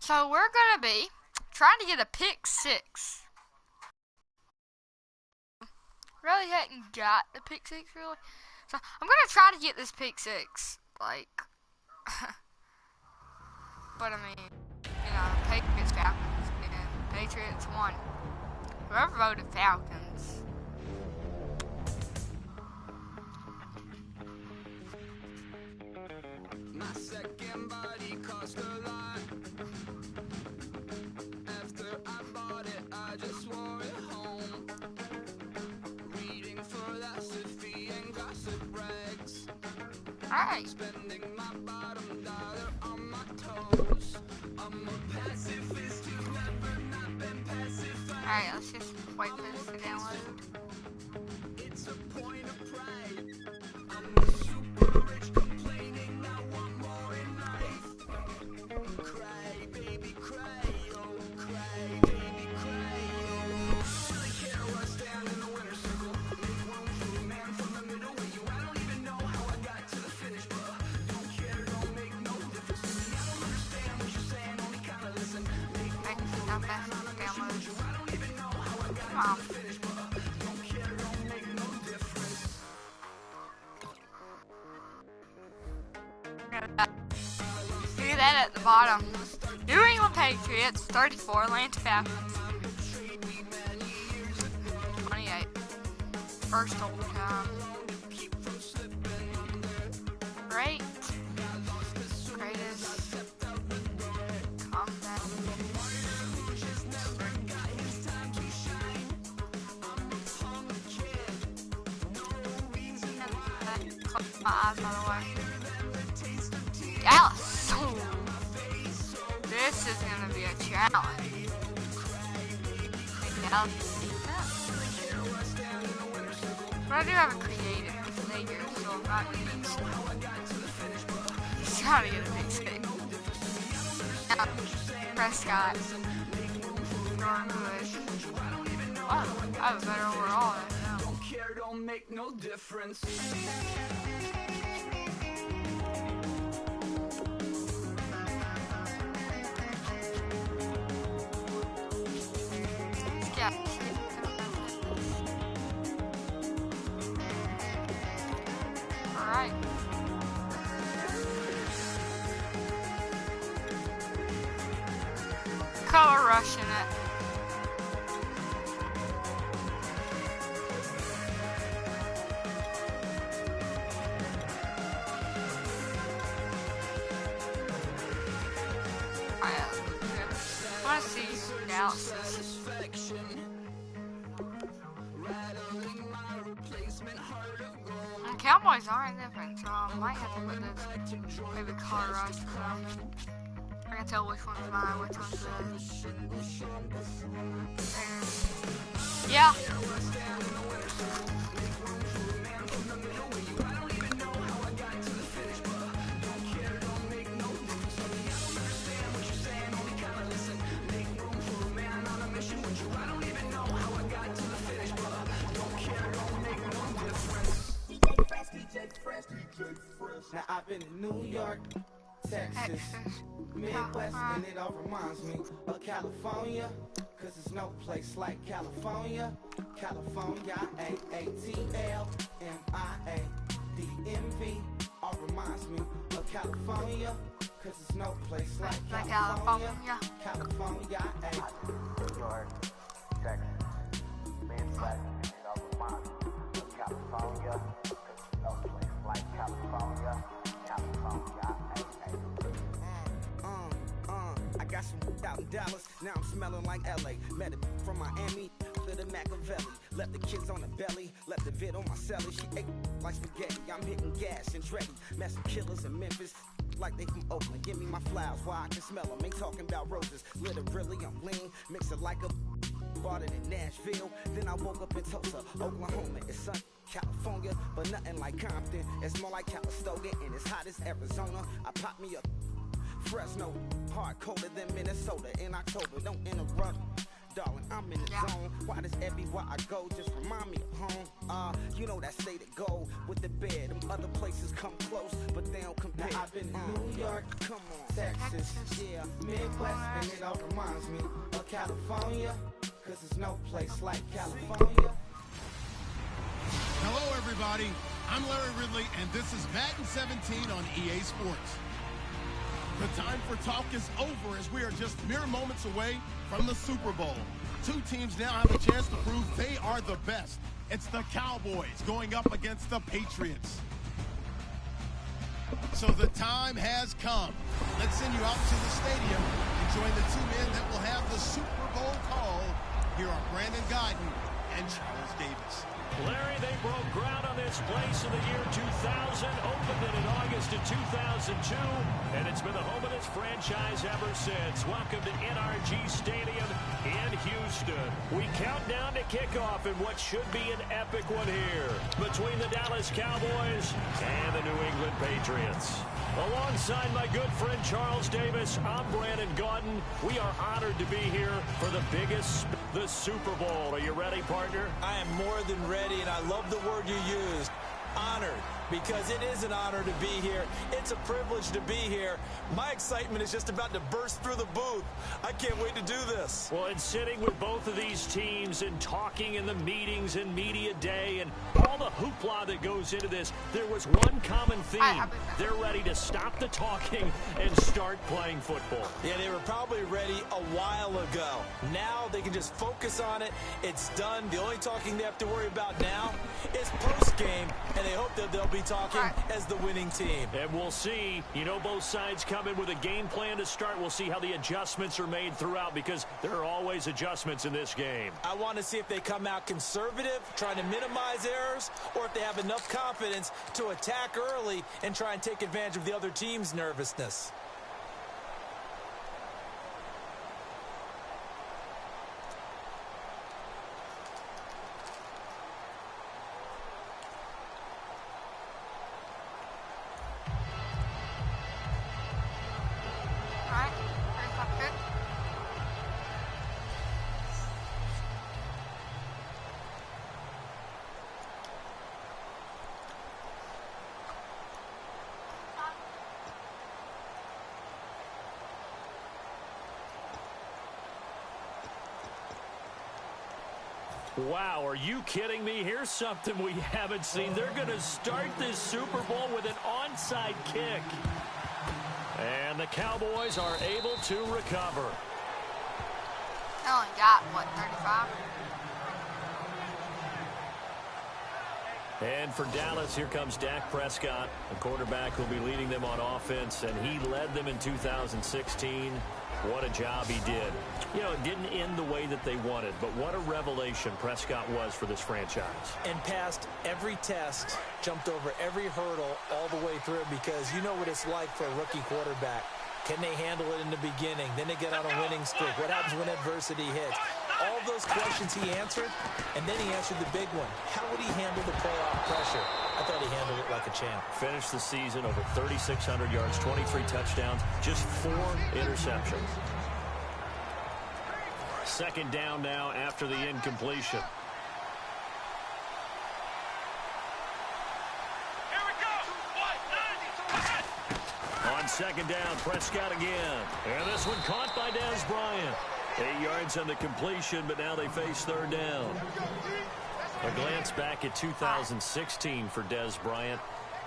So we're gonna be trying to get a pick six. Really hadn't got the pick six really. So I'm gonna try to get this pick six. Like but I mean, Patriots Falcons and Patriots won. Whoever voted Falcons. My second body cost a lot. After I bought it, I just wore it home. Reading philosophy and gossip rags. Alright. Spending my bottom dollar on my toes. I'm a pacifist who's never not been pacified. Alright, let's just wait for this to download. It's a point of pride. I'm super rich, complaining I want more in life. Cry, baby, cry, oh, cry, baby, cry, oh. Really care where I stand in the winner's circle. Make room for a man from the middle with you. I don't even know how I got to the finish, but don't care, don't make no difference to me. I don't understand what you're saying, only kinda listen. Make room for a man on a mission with you. I don't even know how I got to the finish, but don't care, don't make no difference. See that at the bottom. New England Patriots 34, Atlanta Falcons 28. First overtime. Great. Greatest comeback. Close my eyes, by the way. Dallas. This is gonna be a challenge. Dallas. But I do have a creative figure, so I'm not just trying to get a big stick. Now, Prescott. Darn good. Oh, I have a better overall right now. Don't care, don't make no difference. Yeah. Alright. Color rushing it. I want to see Dallas. The Cowboys aren't different, so I might have to put this maybe color rush. I can tell which one's mine, which one's theirs. Yeah. Now I've been in New York, Texas, Midwest, and it all reminds me of California, cause there's no place like California. California, AATLMIADMV, all reminds me of California, cause there's no place like California. California, New York, Texas, Midwest, and it all reminds me of California, cause there's no place like California. I got some out in Dallas, now I'm smelling like LA. Met it from Miami to the Machiavelli. Left the kids on the belly, left the vid on my celly. She ate like spaghetti, I'm hitting gas and Dreddy. Met some killers in Memphis, like they from Oakland. Give me my flowers while I can smell them. Ain't talking about roses, literally I'm lean. Mix it like a bought it in Nashville. Then I woke up in Tulsa, Oklahoma. It's sun, California, but nothing like Compton. It's more like Calistoga, and it's hot as Arizona. I pop me up Fresno, hard colder than Minnesota in October. Don't interrupt. Darling, I'm in the zone. Why does everywhere I go just remind me of home? You know that state of gold with the bed. Them other places come close, but they don't compare. Now, I've been in New York, come on, Texas, yeah, Midwest, and it all reminds me of California, cause there's no place like California. Hello, everybody. I'm Larry Ridley, and this is Madden 17 on EA Sports. The time for talk is over as we are just mere moments away from the Super Bowl. Two teams now have a chance to prove they are the best. It's the Cowboys going up against the Patriots. So the time has come. Let's send you out to the stadium and join the two men that will have the Super Bowl call. Here are Brandon Guyton and Charles Davis. Larry, they broke ground on this place in the year 2000, opened it in August of 2002, and it's been the home of this franchise ever since. Welcome to NRG Stadium in Houston. We count down to kickoff in what should be an epic one here between the Dallas Cowboys and the New England Patriots. Alongside my good friend Charles Davis, I'm Brandon Guyton. We are honored to be here for the biggest, the Super Bowl. Are you ready, partner? I am more than ready, and I love the word you used, honored, because it is an honor to be here. It's a privilege to be here. My excitement is just about to burst through the booth. I can't wait to do this. Well, and sitting with both of these teams and talking in the meetings and media day and all the hoopla that goes into this, there was one common theme. They're ready to stop the talking and start playing football. Yeah, they were probably ready a while ago. Now they can just focus on it. It's done. The only talking they have to worry about now is post-game, and they hope that they'll be talking as the winning team. And we'll see. You know, both sides come in with a game plan to start. We'll see how the adjustments are made throughout, because there are always adjustments in this game. I want to see if they come out conservative, trying to minimize errors, or if they have enough confidence to attack early and try and take advantage of the other team's nervousness. Wow, are you kidding me? Here's something we haven't seen. They're going to start this Super Bowl with an onside kick. And the Cowboys are able to recover. They only got, what, 35? And for Dallas, here comes Dak Prescott, the quarterback who'll be leading them on offense, and he led them in 2016. What a job he did. You know, it didn't end the way that they wanted, but what a revelation Prescott was for this franchise. And passed every test, jumped over every hurdle all the way through, because you know what it's like for a rookie quarterback. Can they handle it in the beginning? Then they get on a winning streak. What happens when adversity hits? All those questions he answered, and then he answered the big one. How would he handle the playoff pressure? I thought he handled it like a champ. Finished the season over 3,600 yards, 23 touchdowns, just 4 interceptions. Second down now after the incompletion. On second down, Prescott again. And this one caught by Dez Bryant. 8 yards on the completion, but now they face third down. A glance back at 2016 for Dez Bryant.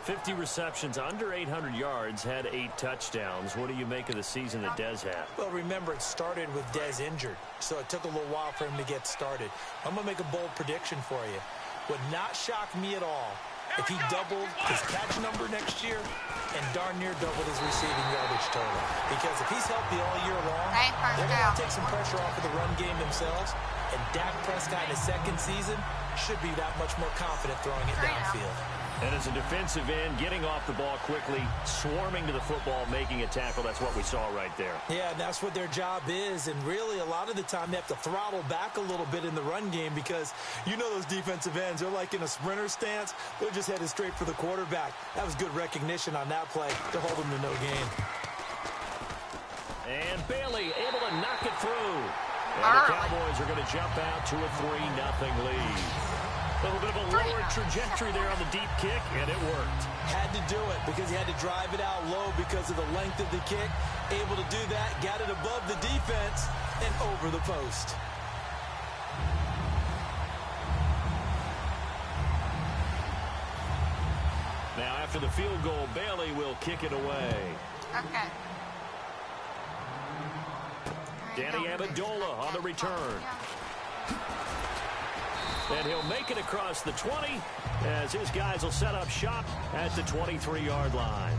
50 receptions, under 800 yards, had 8 touchdowns. What do you make of the season that Dez had? Well, remember, it started with Dez injured, so it took a little while for him to get started. I'm going to make a bold prediction for you. Would not shock me at all if he doubled his catch number next year and darn near doubled his receiving yardage total. Because if he's healthy all year long, they're going to take some pressure off of the run game themselves, and Dak Prescott in his second season should be that much more confident throwing it downfield. And as a defensive end, getting off the ball quickly, swarming to the football, making a tackle, that's what we saw right there. Yeah, and that's what their job is. And really, a lot of the time, they have to throttle back a little bit in the run game, because you know those defensive ends, they're like in a sprinter stance. They're just headed straight for the quarterback. That was good recognition on that play to hold them to no gain. And Bailey able to knock it through. And the Cowboys are going to jump out to a 3-0 lead. A little bit of a lower trajectory there on the deep kick, and it worked. Had to do it because he had to drive it out low because of the length of the kick. Able to do that, got it above the defense and over the post. Now, after the field goal, Bailey will kick it away. Okay. Danny Amendola on the return. And he'll make it across the 20 as his guys will set up shop at the 23-yard line.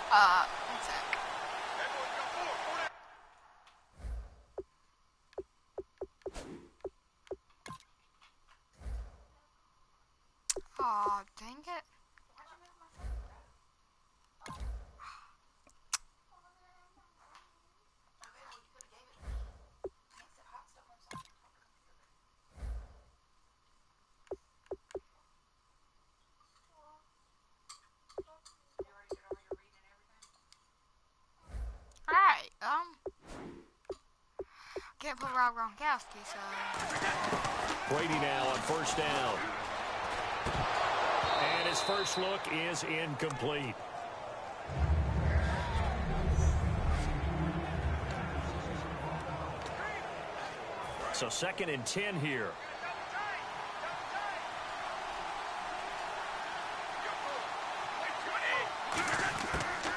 One sec. Aw, dang it. Alright, can't put Rob Gronkowski, so... Brady now on first down. And his first look is incomplete. So 2nd and 10 here.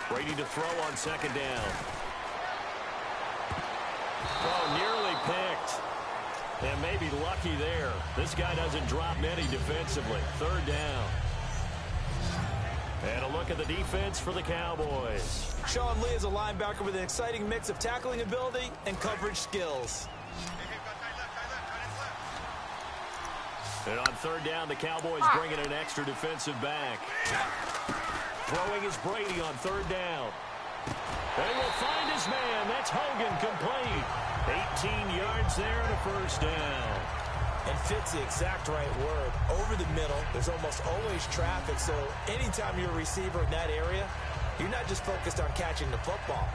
Brady to throw on 2nd down. Oh, nearly picked. And maybe lucky there. This guy doesn't drop many defensively. 3rd down. And a look at the defense for the Cowboys. Sean Lee is a linebacker with an exciting mix of tackling ability and coverage skills. And on 3rd down, the Cowboys bring in an extra defensive back. Throwing is Brady on 3rd down. They will find his man. That's Hogan, complete. 18 yards there and a first down. And fits the exact right word. Over the middle, there's almost always traffic, so anytime you're a receiver in that area, you're not just focused on catching the football.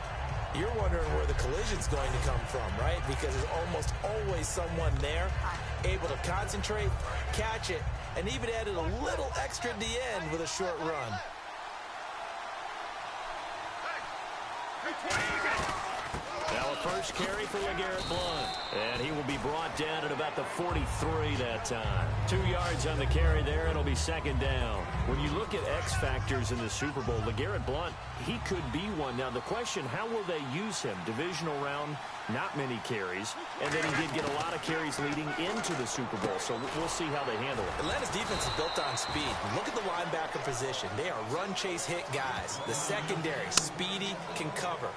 You're wondering where the collision's going to come from, right? Because there's almost always someone there able to concentrate, catch it, and even added a little extra at the end with a short run. Now a first carry for LeGarrette Blount. And he will be brought down at about the 43 that time. 2 yards on the carry there. It'll be 2nd down. When you look at X factors in the Super Bowl, LeGarrette Blount, he could be one. Now the question, how will they use him? Divisional round, not many carries. And then he did get a lot of carries leading into the Super Bowl. So we'll see how they handle it. Atlanta's defense is built on speed. Look at the linebacker position. They are run, chase, hit guys. The secondary, speedy, can cover.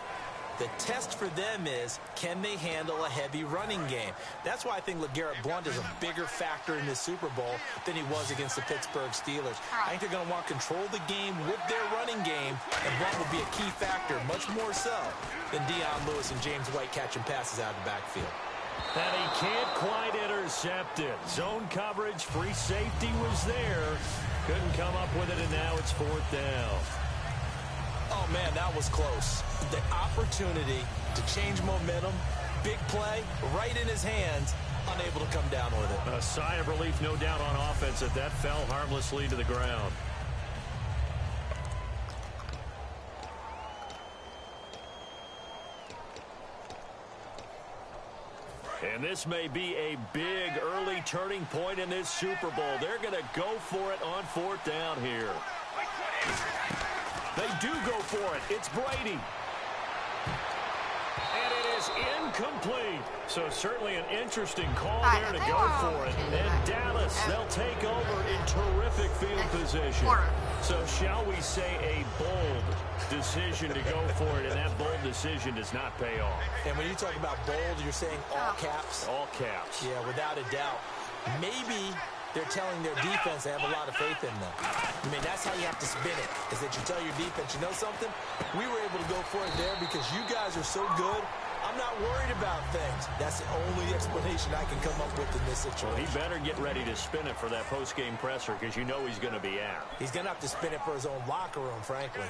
The test for them is, can they handle a heavy running game? That's why I think LeGarrette Blount is a bigger factor in this Super Bowl than he was against the Pittsburgh Steelers. I think they're going to want to control the game with their running game, and Blount will be a key factor, much more so than Deion Lewis and James White catching passes out of the backfield. And he can't quite intercept it. Zone coverage, free safety was there. Couldn't come up with it, and now it's 4th down. Oh, man, that was close. The opportunity to change momentum, big play, right in his hands, unable to come down with it. A sigh of relief, no doubt, on offense that fell harmlessly to the ground. And this may be a big early turning point in this Super Bowl. They're going to go for it on 4th down here. They do go for it. It's Brady. And it is incomplete. So certainly an interesting call there to go for it. And Dallas, they'll take over in terrific field position. So shall we say a bold decision to go for it, and that bold decision does not pay off. And when you talk about bold, you're saying all caps? All caps. Yeah, without a doubt. Maybe they're telling their defense they have a lot of faith in them. I mean, that's how you have to spin it, is that you tell your defense, you know something? We were able to go for it there because you guys are so good. I'm I'm not worried about things. That's the only explanation I can come up with in this situation. Well, he better get ready to spin it for that post-game presser because you know he's going to be out. He's going to have to spin it for his own locker room, frankly.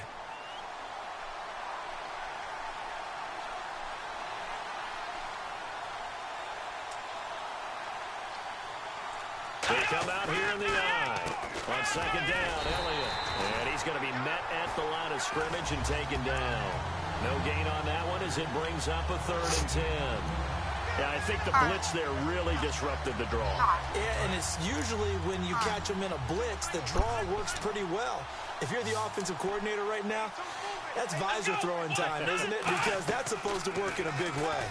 They come out here in the eye. On second down, Elliott. And he's going to be met at the line of scrimmage and taken down. No gain on that one as it brings up a 3rd and 10. Yeah, I think the blitz there really disrupted the draw. Yeah, and it's usually when you catch them in a blitz, the draw works pretty well. If you're the offensive coordinator right now, that's visor throwing time, isn't it? Because that's supposed to work in a big way.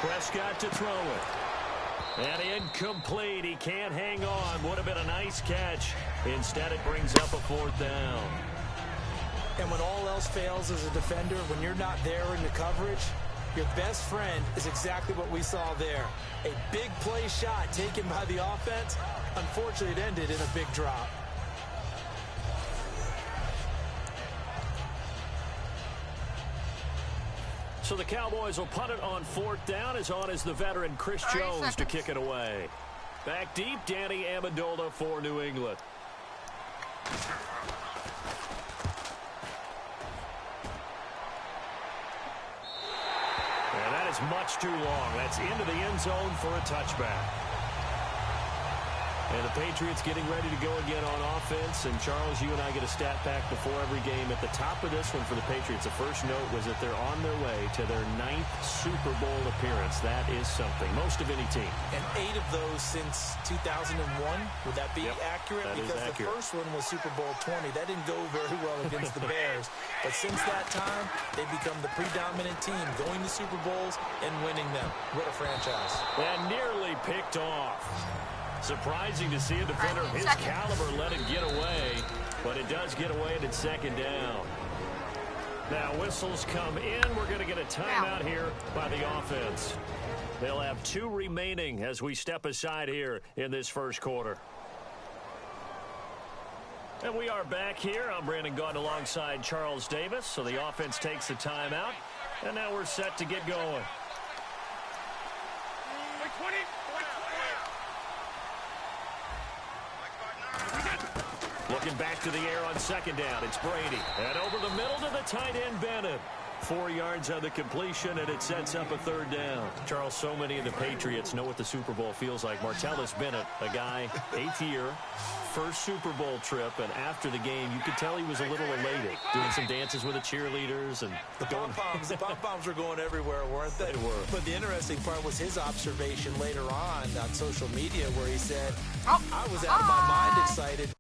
Prescott to throw it. And incomplete. He can't hang on. Would have been a nice catch. Instead, it brings up a 4th down. And when all else fails as a defender, when you're not there in the coverage, your best friend is exactly what we saw there. A big play shot taken by the offense. Unfortunately, it ended in a big drop. So the Cowboys will punt it on 4th down. As on is the veteran Chris Jones to kick it away. Back deep, Danny Amendola for New England. And that is much too long. That's into the end zone for a touchback. And the Patriots getting ready to go again on offense. And, Charles, you and I get a stat pack before every game. At the top of this one for the Patriots, the first note was that they're on their way to their 9th Super Bowl appearance. That is something. Most of any team. And 8 of those since 2001. Would that be accurate? That because is accurate. The first one was Super Bowl 20. That didn't go very well against the Bears. But since that time, they've become the predominant team, going to Super Bowls and winning them. What a franchise. And nearly picked off. Surprising to see a defender of his caliber let it get away, but it does get away and it's 2nd down. Now whistles come in. We're going to get a timeout here by the offense. They'll have 2 remaining as we step aside here in this first quarter. And we are back here. I'm Brandon Gaudin alongside Charles Davis. So the offense takes the timeout, and now we're set to get going. Looking back to the air on 2nd down. It's Brady. And over the middle to the tight end, Bennett. 4 yards on the completion, and it sets up a 3rd down. Charles, so many of the Patriots know what the Super Bowl feels like. Martellus Bennett, a guy, 8th year, first Super Bowl trip, and after the game, you could tell he was a little elated, doing some dances with the cheerleaders. And the pom-poms were going everywhere, weren't they? They were. But the interesting part was his observation later on social media where he said, I was out of my mind excited.